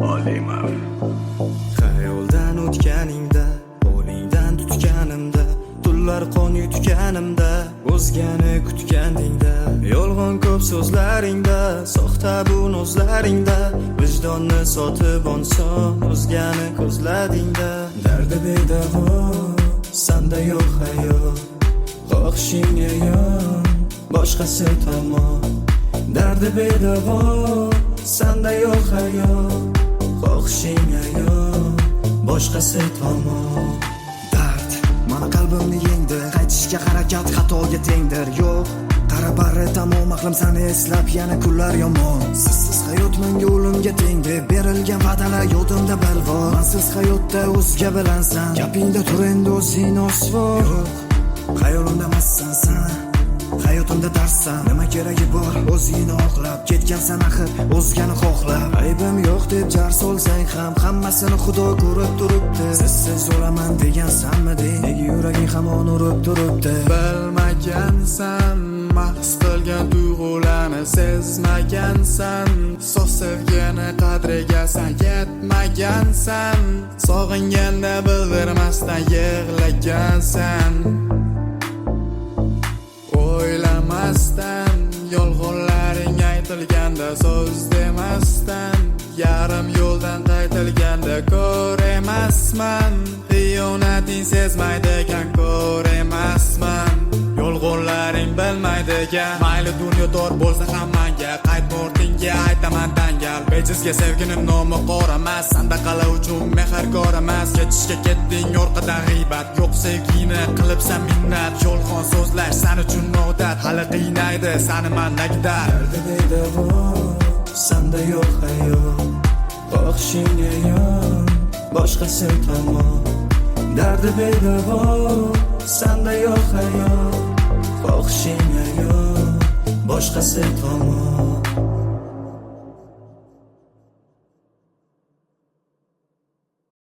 Oliman. Xayoldan o'tganingda, qo'lingdan tutganimda, tunlar qon yutganimda, o'zgani kutganingda, yolg'on ko'p so'zlaringda, soxta bu nozlaringda, vijdonni sotib olsam, o'zgani ko'zladingda, dardi bedavo, sanda yo'q hayot, xohishingga yon, boshqasi tomon. Dardi bedavo, sanda yo'q hayot, xohishingga yon, boshqasi tomon. Dard mana qalbimni yengdi, qaytishga harakat xatoga tengdir. Yo'q, qara bari tamom aqlim sani eslab, yana kunlar yomon. Sizsiz hayot menga o'limga teng deb berilgan va'dalar yodimda balvon. Mansiz hayotda o'zga bilansan, gapingda tur endi o'zing osvor. Yo'q, xayolimda emassan san, hayotimda darssan. Nima keragi bor o'zingni oqlab, ketgansan axir o'zgani xohlab. Aybim yo'q deb jar solsang ham, hammasini Xudo ko'rib turibdi. Sizsiz o'laman degansanmiding, nega yuraging hamon urib turibdi? Bilmagansan, mahs qilgan tuyg'ularni sezmagansan, sof sevgini qadriga san yetmagansan, sog'inganda bildirmasdan yig'lagansan. O'ylamasdan, yolg'onlaring aytilganda so'z demasdan, yarim yo'ldan qaytilganda ko'remasman, xiyonating sezmaydigan ko'remasman, yolg'onlaring bilmaydigan. Mayli dunyo tor bo'lsa ham menga, qaytma ortingga aytaman dangal. Bejizga sevginim nomi qoramas, sanda qala uchun mehrkor emas. Ketishga ketding orqadan g'iybat, yo'q sevgini qilibsan minnat. Yolg'on so'zlash san uchun odat, hali qiynaydi sani mandagidar. Dardi bedavo, sanda yo'q hayot, xohishingga yon, boshqasi tomon. Dardi bedavo, sanda yo'q hayot, xohishingga yon, boshqasi tomon.